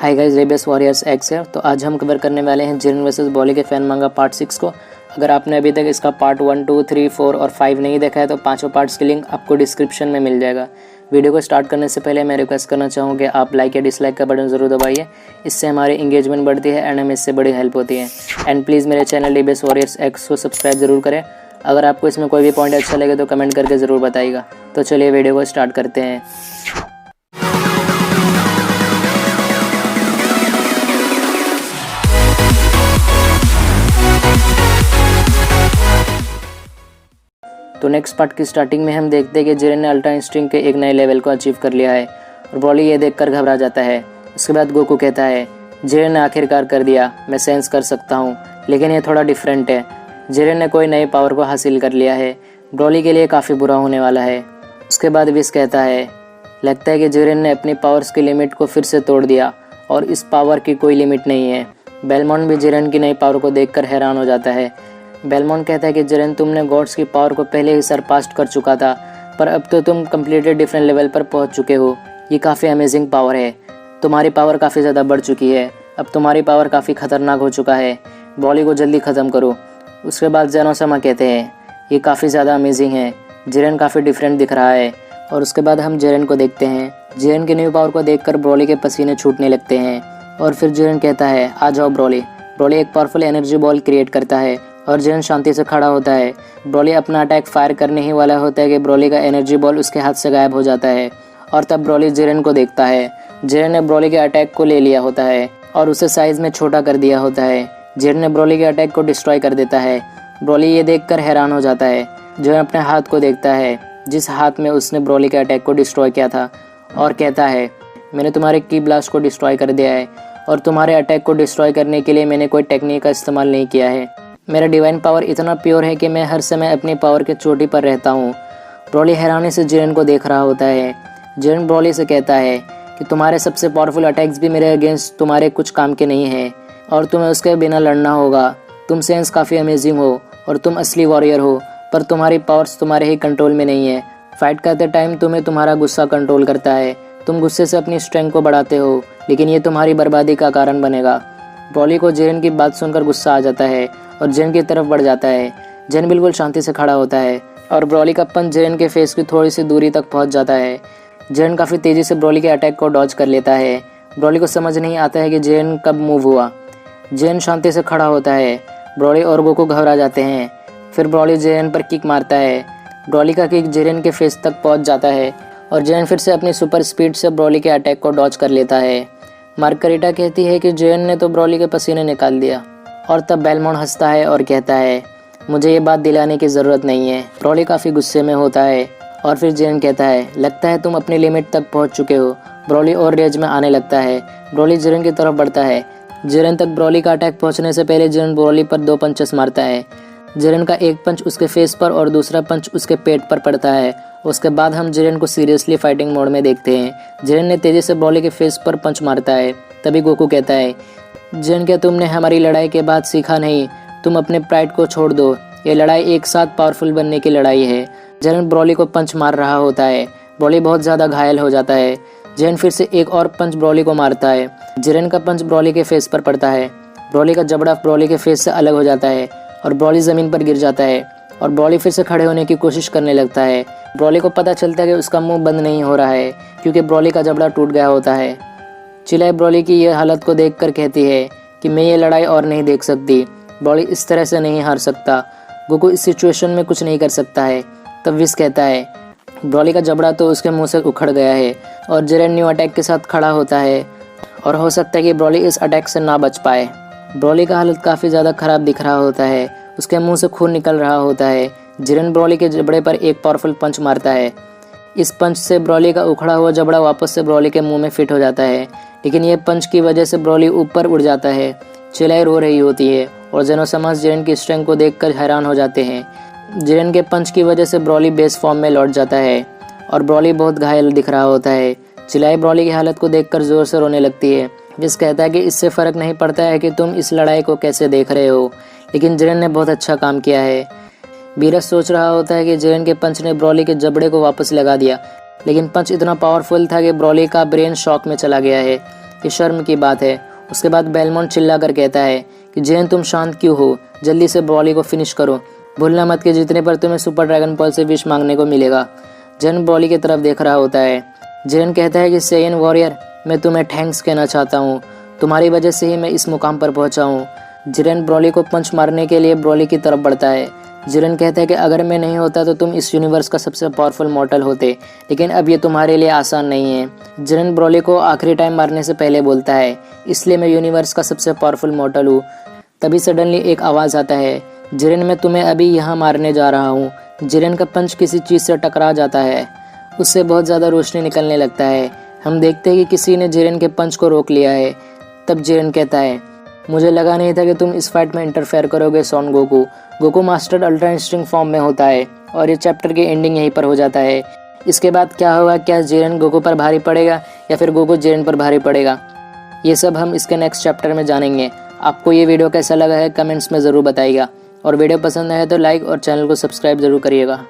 Hi guys, रेबेस warriors x है। तो आज हम कवर करने वाले हैं जिरेन वर्सेस ब्रॉली के फैन मांगा पार्ट 6 को। अगर आपने अभी तक इसका पार्ट 1, 2, 3, 4 और 5 नहीं देखा है तो पांचों पार्ट्स की लिंक आपको डिस्क्रिप्शन में मिल जाएगा। वीडियो को स्टार्ट करने से पहले मैं रिक्वेस्ट करना चाहूँ कि आप लाइक या डिसलाइक का बटन ज़रूर दबाइए। इससे हमारी इंगेजमेंट बढ़ती है एंड हमें इससे बड़ी हेल्प होती है। एंड प्लीज़ मेरे चैनल रेबेस वॉरियर्स एक्स को सब्सक्राइब जरूर करें। अगर आपको इसमें कोई भी पॉइंट अच्छा लगे तो कमेंट करके ज़रूर बताइएगा। तो चलिए वीडियो को स्टार्ट करते हैं। तो नेक्स्ट पार्ट की स्टार्टिंग में हम देखते हैं कि जिरेन ने अल्ट्रा इंस्टिंक्ट के एक नए लेवल को अचीव कर लिया है और ब्रॉली ये देखकर घबरा जाता है। उसके बाद गोकू कहता है, जिरेन ने आखिरकार कर दिया, मैं सेंस कर सकता हूँ, लेकिन ये थोड़ा डिफरेंट है। जिरेन ने कोई नए पावर को हासिल कर लिया है, ब्रॉली के लिए काफ़ी बुरा होने वाला है। उसके बाद विस कहता है, लगता है कि जिरेन ने अपनी पावर्स की लिमिट को फिर से तोड़ दिया और इस पावर की कोई लिमिट नहीं है। बेलमोंड भी जिरेन की नई पावर को देखकर हैरान हो जाता है। बेलमोंड कहता है कि जिरेन, तुमने गॉड्स की पावर को पहले ही सरपास्ट कर चुका था, पर अब तो तुम कम्प्लीटली डिफरेंट लेवल पर पहुंच चुके हो। ये काफ़ी अमेजिंग पावर है। तुम्हारी पावर काफ़ी ज़्यादा बढ़ चुकी है। अब तुम्हारी पावर काफ़ी खतरनाक हो चुका है। ब्रॉली को जल्दी ख़त्म करो। उसके बाद जेनोसामा कहते हैं, ये काफ़ी ज़्यादा अमेजिंग है। जिरेन काफ़ी डिफरेंट दिख रहा है। और उसके बाद हम जिरेन को देखते हैं। जिरेन की न्यू पावर को देखकर ब्रॉली के पसीने छूटने लगते हैं। और फिर जिरेन कहता है, आ जाओ ब्रॉली। ब्रॉली एक पावरफुल एनर्जी बॉल क्रिएट करता है और जिरेन शांति से खड़ा होता है। ब्रॉली अपना अटैक फायर करने ही वाला होता है कि ब्रॉली का एनर्जी बॉल उसके हाथ से गायब हो जाता है। और तब ब्रॉली जिरेन को देखता है। जिरेन ने ब्रॉली के अटैक को ले लिया होता है और उसे साइज में छोटा कर दिया होता है। जिरेन ने ब्रॉली के अटैक को डिस्ट्रॉय कर देता है। ब्रॉली ये देखकर हैरान हो जाता है। जिरेन अपने हाथ को देखता है, जिस हाथ में उसने ब्रॉली के अटैक को डिस्ट्रॉय किया था, और कहता है, मैंने तुम्हारे की ब्लास्ट को डिस्ट्रॉय कर दिया है और तुम्हारे अटैक को डिस्ट्रॉय करने के लिए मैंने कोई टेक्निक का इस्तेमाल नहीं किया है। मेरा डिवाइन पावर इतना प्योर है कि मैं हर समय अपनी पावर के चोटी पर रहता हूँ। ब्रॉली हैरानी से जिरेन को देख रहा होता है। जिरेन ब्रॉली से कहता है कि तुम्हारे सबसे पावरफुल अटैक्स भी मेरे अगेंस्ट तुम्हारे कुछ काम के नहीं हैं और तुम्हें उसके बिना लड़ना होगा। तुम सेंस काफ़ी अमेजिंग हो और तुम असली वॉरियर हो, पर तुम्हारी पावर्स तुम्हारे ही कंट्रोल में नहीं है। फाइट करते टाइम तुम्हें तुम्हारा गुस्सा कंट्रोल करता है। तुम गुस्से से अपनी स्ट्रेंथ को बढ़ाते हो, लेकिन ये तुम्हारी बर्बादी का कारण बनेगा। ब्रॉली को जिरेन की बात सुनकर गुस्सा आ जाता है और जिरेन की तरफ बढ़ जाता है। जिरेन बिल्कुल शांति से खड़ा होता है और ब्रॉली का पंच जिरेन के फेस की थोड़ी सी दूरी तक पहुंच जाता है। जिरेन काफ़ी तेज़ी से ब्रॉली के अटैक को डॉज कर लेता है। ब्रॉली को समझ नहीं आता है कि जिरेन कब मूव हुआ। जिरेन शांति से खड़ा होता है। ब्रॉली और गोकू घबरा जाते हैं। फिर ब्रॉली जिरेन पर किक मारता है। ब्रॉली का किक जिरेन के फेस तक पहुंच जाता है और जिरेन फिर से अपनी सुपर स्पीड से ब्रॉली के अटैक को डॉज कर लेता है। मार्गरीटा कहती है कि जिरेन ने तो ब्रॉली के पसीने निकाल दिया। और तब बेलमोंड हंसता है और कहता है, मुझे ये बात दिलाने की ज़रूरत नहीं है। ब्रॉली काफ़ी गुस्से में होता है और फिर जिरेन कहता है, लगता है तुम अपनी लिमिट तक पहुंच चुके हो। ब्रॉली और रेज में आने लगता है। ब्रॉली जिरेन की तरफ बढ़ता है। जिरेन तक ब्रॉली का अटैक पहुंचने से पहले जिरेन ब्रॉली पर 2 पंचेस मारता है। जिरेन का एक पंच उसके फेस पर और दूसरा पंच उसके पेट पर पड़ता है। उसके बाद हम जिरेन को सीरियसली फाइटिंग मोड में देखते हैं। जिरेन ने तेज़ी से ब्रॉली के फेस पर पंच मारता है। तभी गोकू कहता है, जिरेन, क्या तुमने हमारी लड़ाई के बाद सीखा नहीं? तुम अपने प्राइड को छोड़ दो। ये लड़ाई एक साथ पावरफुल बनने की लड़ाई है। जिरेन ब्रॉली को पंच मार रहा होता है। ब्रॉली बहुत ज़्यादा घायल हो जाता है। जिरेन फिर से एक और पंच ब्रॉली को मारता है। जिरेन का पंच ब्रॉली के फेस पर पड़ता है। ब्रॉली का जबड़ा ब्रॉली के फेस से अलग हो जाता है और ब्रॉली ज़मीन पर गिर जाता है और ब्रॉली फिर से खड़े होने की कोशिश करने लगता है। ब्रॉली को पता चलता है कि उसका मुंह बंद नहीं हो रहा है क्योंकि ब्रॉली का जबड़ा टूट गया होता है। चिलाई ब्रॉली की यह हालत को देखकर कहती है कि मैं ये लड़ाई और नहीं देख सकती। ब्रॉली इस तरह से नहीं हार सकता। गोकू इस सिचुएशन में कुछ नहीं कर सकता है। तब विस कहता है, ब्रॉली का जबड़ा तो उसके मुंह से उखड़ गया है और जिरेन न्यू अटैक के साथ खड़ा होता है और हो सकता है कि ब्रॉली इस अटैक से ना बच पाए। ब्रॉली का हालत काफ़ी ज़्यादा ख़राब दिख रहा होता है। उसके मुंह से खून निकल रहा होता है। जिरेन ब्रॉली के जबड़े पर एक पावरफुल पंच मारता है। इस पंच से ब्रॉली का उखड़ा हुआ जबड़ा वापस से ब्रॉली के मुंह में फिट हो जाता है, लेकिन ये पंच की वजह से ब्रॉली ऊपर उड़ जाता है। चिलाई रो रही होती है और जेनोसामा जिरेन की स्ट्रेंथ को देखकर हैरान हो जाते हैं। जिरेन के पंच की वजह से ब्रॉली बेस फॉर्म में लौट जाता है और ब्रॉली बहुत घायल दिख रहा होता है। चिलाई ब्रॉली की हालत को देखकर जोर से रोने लगती है। विस कहता है कि इससे फ़र्क नहीं पड़ता है कि तुम इस लड़ाई को कैसे देख रहे हो, लेकिन जिरेन ने बहुत अच्छा काम किया है। बीरस सोच रहा होता है कि जिरेन के पंच ने ब्रॉली के जबड़े को वापस लगा दिया, लेकिन पंच इतना पावरफुल था कि ब्रॉली का ब्रेन शॉक में चला गया है। ये शर्म की बात है। उसके बाद बेलमोंट चिल्लाकर कहता है कि जेन तुम शांत क्यों हो, जल्दी से ब्रॉली को फिनिश करो, भूलना मत कि जीतने पर तुम्हें सुपर ड्रैगन बॉल से विश मांगने को मिलेगा। जेन ब्रॉली की तरफ देख रहा होता है। जेन कहता है कि सेयन वॉरियर, मैं तुम्हें थैंक्स कहना चाहता हूँ, तुम्हारी वजह से ही मैं इस मुकाम पर पहुँचा हूँ। जिरेन ब्रॉली को पंच मारने के लिए ब्रॉली की तरफ बढ़ता है। जिरेन कहता है कि अगर मैं नहीं होता तो तुम इस यूनिवर्स का सबसे पावरफुल मॉर्टल होते, लेकिन अब ये तुम्हारे लिए आसान नहीं है। जिरेन ब्रॉली को आखिरी टाइम मारने से पहले बोलता है, इसलिए मैं यूनिवर्स का सबसे पावरफुल मॉर्टल हूँ। तभी सडनली एक आवाज़ आता है, जिरेन मैं तुम्हें अभी यहाँ मारने जा रहा हूँ। जिरेन का पंच किसी चीज़ से टकरा जाता है, उससे बहुत ज़्यादा रोशनी निकलने लगता है। हम देखते हैं कि किसी ने जिरेन के पंच को रोक लिया है। तब जिरेन कहता है, मुझे लगा नहीं था कि तुम इस फाइट में इंटरफेयर करोगे Son Goku. Goku master ultra instinct form में होता है और ये चैप्टर की एंडिंग यहीं पर हो जाता है। इसके बाद क्या होगा, क्या जिरेन गोकू पर भारी पड़ेगा या फिर गोकू जिरेन पर भारी पड़ेगा, ये सब हम इसके नेक्स्ट चैप्टर में जानेंगे। आपको ये वीडियो कैसा लगा है कमेंट्स में ज़रूर बताइएगा, और वीडियो पसंद आए तो लाइक और चैनल को सब्सक्राइब ज़रूर करिएगा।